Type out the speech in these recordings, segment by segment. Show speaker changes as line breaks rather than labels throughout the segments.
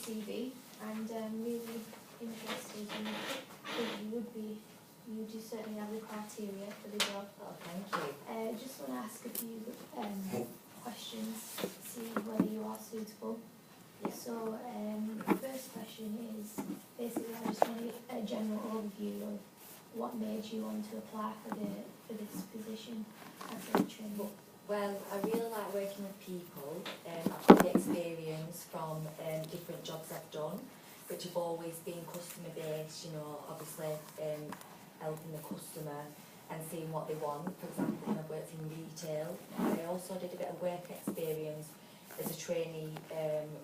CV, and really interested in if you do certainly have the criteria for the job.
Oh, thank you.
Just want to ask a few questions, see whether you are suitable.
Yeah.
So, the first question is, basically I just want a general overview of what made you want to apply for this position as a trainee.
Well, I really like working with people. I've got the experience from different jobs I've done, which have always been customer based, obviously helping the customer and seeing what they want. For example, when I've worked in retail, I also did a bit of work experience as a trainee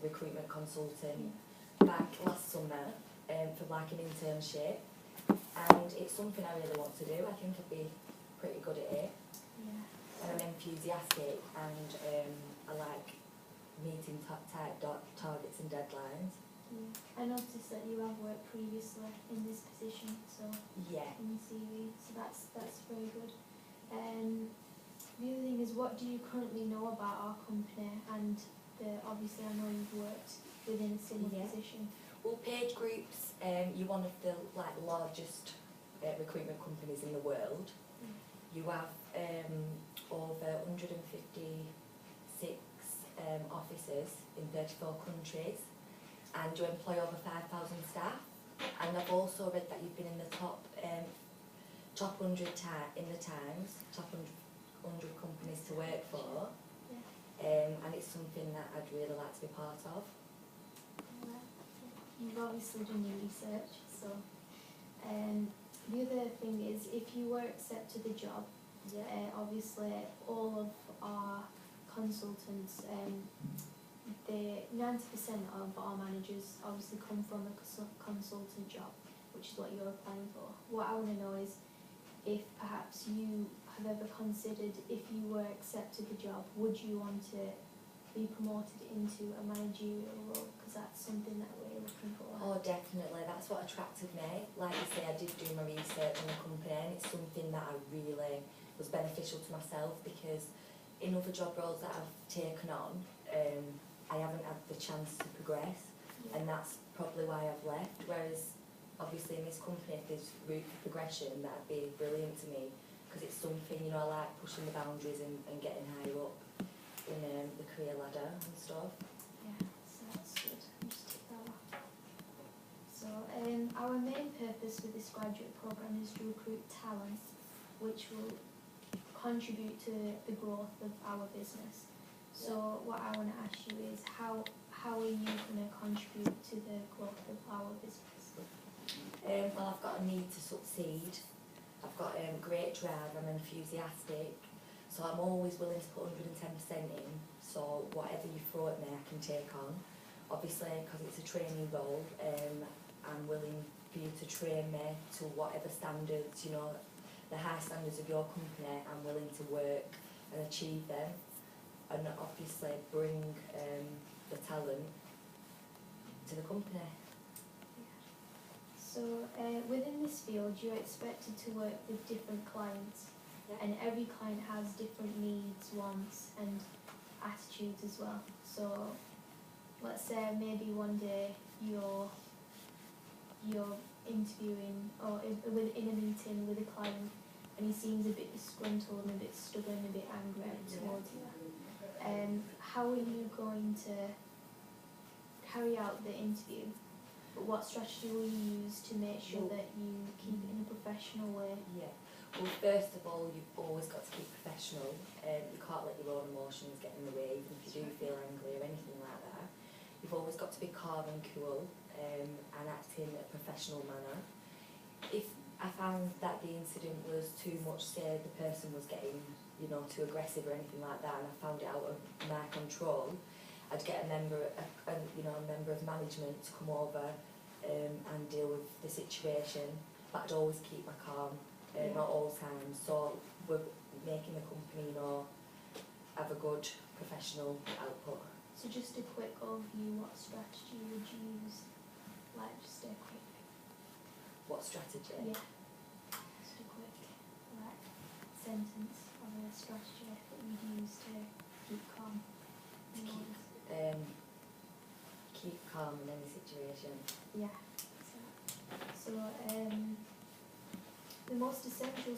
recruitment consultant back last summer for like an internship, and it's something I really want to do. I think I'd be pretty good at it.
Yeah.
And I'm enthusiastic, and I like meeting tight targets and deadlines.
Yeah. I noticed that you have worked previously in this position, so
Yeah.
in your CV, so that's very good. The other thing is, what do you currently know about our company? And obviously, I know you've worked within a similar position.
Well, Page Group's you're one of the largest recruitment companies in the world. You have over 156 offices in 34 countries, and you employ over 5,000 staff. And I've also read that you've been in the top 100 in the Times, top 100 companies to work for.
Yeah.
And it's something that I'd really like to be part of.
You've obviously done your research, so the other thing is, if you were accepted the job, obviously all of our consultants, 90% of our managers obviously come from a consultant job, which is what you're applying for. What I want to know is if perhaps you have ever considered, if you were accepted the job, would you want to be promoted into a managerial role? Because that's something that we're looking for.
Oh, definitely. That's what attracted me. Like I say, I did do my research on the company, and it's something that I really was beneficial to myself, because in other job roles that I've taken on, I haven't had the chance to progress, and that's probably why I've left. Whereas, obviously, in this company, if there's route for progression, that'd be brilliant to me, because it's something, I like pushing the boundaries and getting higher up in the career ladder and stuff.
Yeah, so that's good. I'll just tick that off. So, our main purpose with this graduate programme is to recruit talent, which will contribute to the growth of our business. So what I want to ask you is, how are you going to contribute to the growth of our business?
Well, I've got a need to succeed. I've got great drive, I'm enthusiastic, so I'm always willing to put 110% in, so whatever you throw at me I can take on. Obviously, because it's a training role, I'm willing for you to train me to whatever standards, the high standards of your company. I'm willing to work and achieve them, and obviously bring the talent to the company.
So within this field, you're expected to work with different clients, and every client has different needs, wants and attitudes as well. So let's say maybe one day you're interviewing or in a meeting with a client, and he seems a bit disgruntled and a bit stubborn, a bit angry towards you. How are you going to carry out the interview? But what strategy will you use to make sure that you keep it in a professional way?
Yeah. Well, first of all, you've always got to keep professional. You can't let your own emotions get in the way, even if you do feel angry or anything like that. You've always got to be calm and cool, and act in a professional manner. If I found that the incident was too much, say the person was getting, too aggressive or anything like that, and I found it out of my control, I'd get a member of management to come over and deal with the situation. But I'd always keep my calm, not all the time. So we're making the company, have a good professional output.
So just a quick overview, what strategy would you use? Just a quick.
What strategy?
Yeah. Just a quick, sentence of a strategy that you'd use to keep calm.
keep calm in any situation.
Yeah. So, the most essential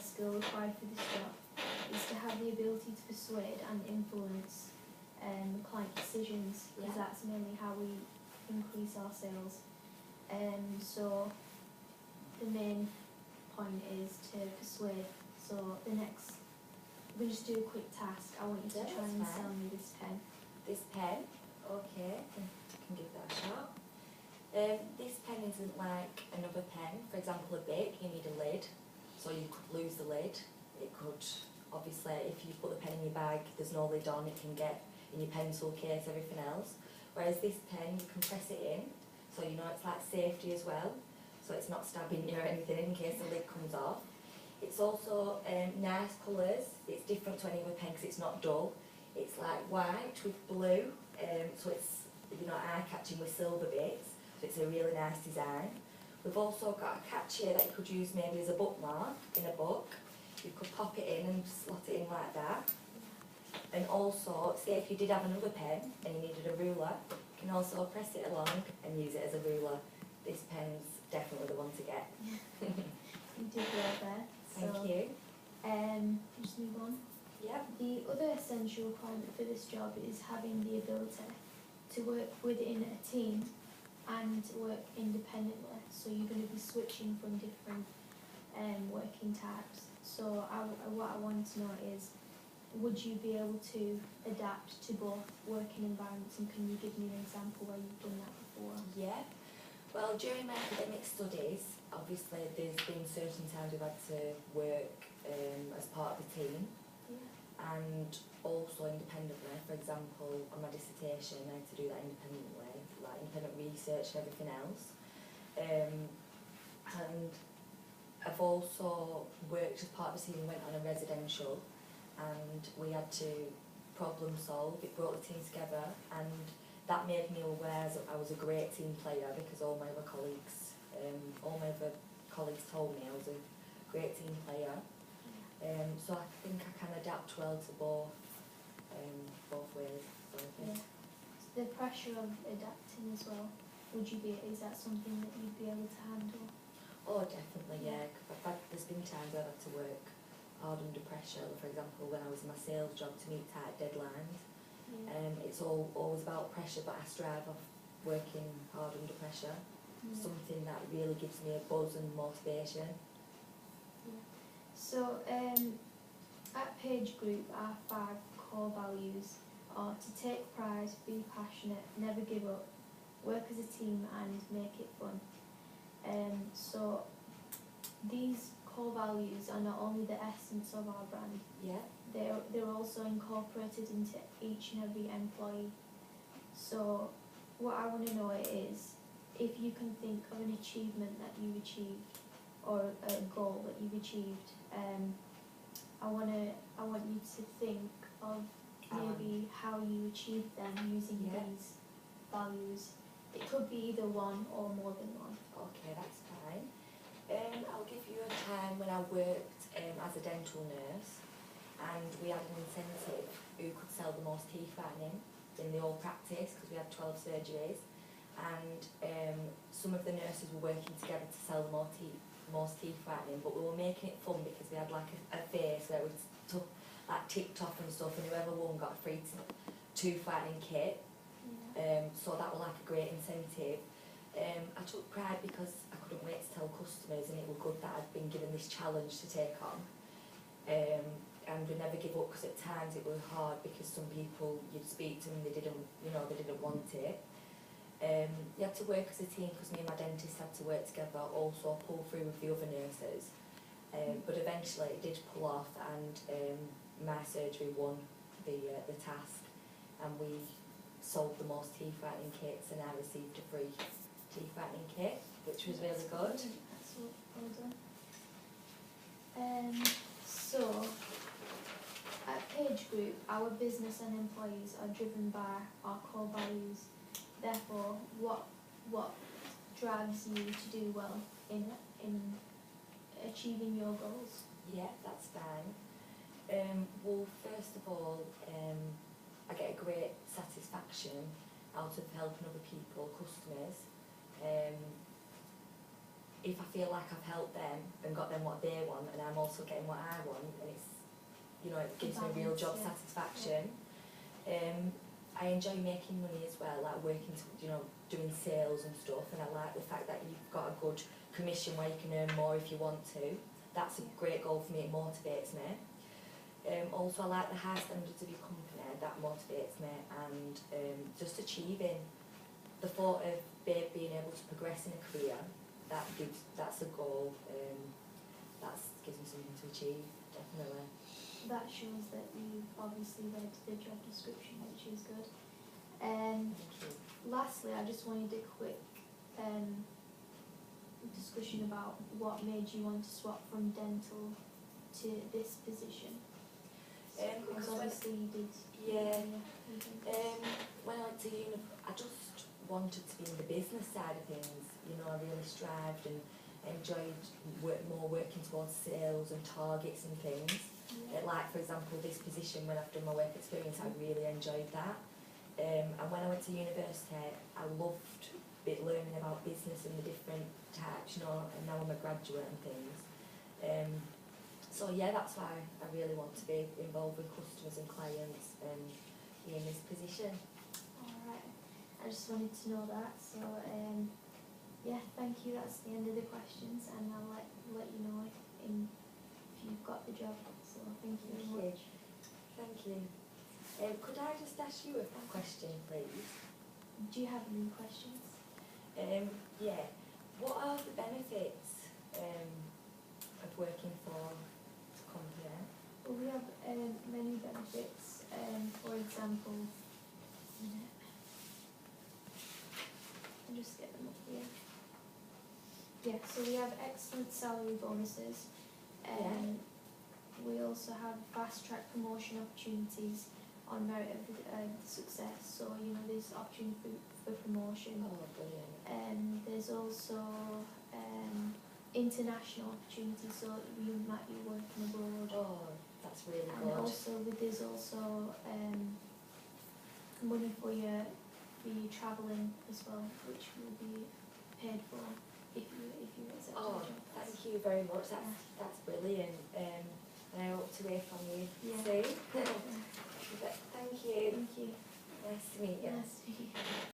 skill required for this job is to have the ability to persuade and influence client decisions, because
Yeah.
that's mainly how we increase our sales. So the main point is to persuade. So the next, we just do a quick task. I want you to
Yeah,
try
that's
and
fine.
sell me this pen.
This pen, okay, I can give that a shot. This pen isn't like another pen. For example, a Bic, you need a lid, so you could lose the lid. It could, obviously, if you put the pen in your bag, there's no lid on, it can get in your pencil case, everything else. Whereas this pen, you can press it in, so you know it's like safety as well, so it's not stabbing you or anything in case the lid comes off. It's also nice colours. It's different to any other pen because it's not dull. It's like white with blue, so it's, you know, eye-catching with silver bits. So it's a really nice design. We've also got a catch here that you could use maybe as a bookmark in a book. You could pop it in and slot it in like that. And also, say if you did have another pen and you needed a ruler, you can also press it along and use it as a ruler. This pen's definitely the one to get.
You did well there.
Thank you.
Just move on.
Yep.
The other essential requirement for this job is having the ability to work within a team and work independently. So you're going to be switching from different working types. So what I want to know is, would you be able to adapt to both working environments, and can you give me an example where you've done that before?
Yeah. Well, during my academic studies, obviously there's been certain times we've had to work as part of a team. And also independently. For example, on my dissertation I had to do that independently, like independent research and everything else. And I've also worked as part of a team. We went on a residential and we had to problem solve. It brought the team together, and that made me aware that I was a great team player, because all my other colleagues told me I was a great team player. So I think I can adapt well to both ways. So
Yeah. The pressure of adapting as well. Is that something that you'd be able to handle?
Oh, definitely, yeah. There's been times where I've had to work hard under pressure. For example, when I was in my sales job, to meet tight deadlines. It's always about pressure, but I strive off working hard under pressure. Something that really gives me a buzz and motivation.
So, at Page Group, our 5 core values are to take pride, be passionate, never give up, work as a team and make it fun. So these core values are not only the essence of our brand, they're also incorporated into each and every employee. So what I want to know is, if you can think of an achievement that you've achieved, or a goal that you've achieved, I want you to think of maybe how you achieved them using these values. It could be either one or more than one.
Okay, that's fine. I'll give you a time when I worked as a dental nurse, and we had an incentive who could sell the most teeth whitening in the whole practice, because we had 12 surgeries, and some of the nurses were working together to sell the most teeth whitening, but we were making it fun because we had like a face where we took like ticked off and stuff, and whoever won got a free tooth whitening kit. So that was like a great incentive. I took pride because I couldn't wait to tell customers, and it was good that I'd been given this challenge to take on. And we never give up, because at times it was hard, because some people you'd speak to them, they didn't want it. You had to work as a team, because me and my dentist had to work together, also pull through with the other nurses. But eventually it did pull off, and my surgery won the task, and we sold the most teeth whitening kits, and I received a free teeth whitening kit, which was really good.
That's well done. So, at Page Group, our business and employees are driven by our core values. Therefore, what drives you to do well in achieving your goals?
Yeah, that's fine. Well, first of all, I get a great satisfaction out of helping other people, customers. If I feel like I've helped them and got them what they want, and I'm also getting what I want, and it's, you know, it gives me real job satisfaction. I enjoy making money as well, like working, you know, doing sales and stuff, and I like the fact that you've got a good commission where you can earn more if you want to. That's a great goal for me, it motivates me. Also, I like the high standards of your company, that motivates me, and just achieving the thought of being able to progress in a career, that's a goal, that gives me something to achieve, definitely.
That shows that you've obviously read the job description, which is good.
Thank you.
Lastly, I just wanted a quick discussion about what made you want to swap from dental to this position. Because obviously you did.
Yeah. When I went to uni, I just wanted to be in the business side of things. You know, I really strived and enjoyed more working towards sales and targets and things.
Yeah.
Like, for example, this position, when I've done my work experience, I really enjoyed that. And when I went to university, I loved learning about business and the different types, you know, and now I'm a graduate and things. So yeah, that's why I really want to be involved with customers and clients and be in this position.
Alright, I just wanted to know that, so yeah, thank you, that's the end of the questions, and I'll let you know if you've got the job, so thank you very much.
Thank you. Could I just ask you a question, please?
Do you have any questions?
Yeah. What are the benefits of working for the company?
Well, we have many benefits. For example, I'll just get them up here. Yeah, so we have excellent salary bonuses. We also have fast track promotion opportunities on merit of the success. So, you know, there's opportunity for promotion.
Oh, brilliant.
There's also international opportunities, so you might be working abroad.
Oh, that's really
And
good.
also, there's also money for your travelling as well, which will be paid for if you accept
Oh,
the job.
thank you very much. That's brilliant. And I hope to hear from you
Yeah.
soon. Thank you.
Thank you.
Nice to meet you.
Nice to meet you.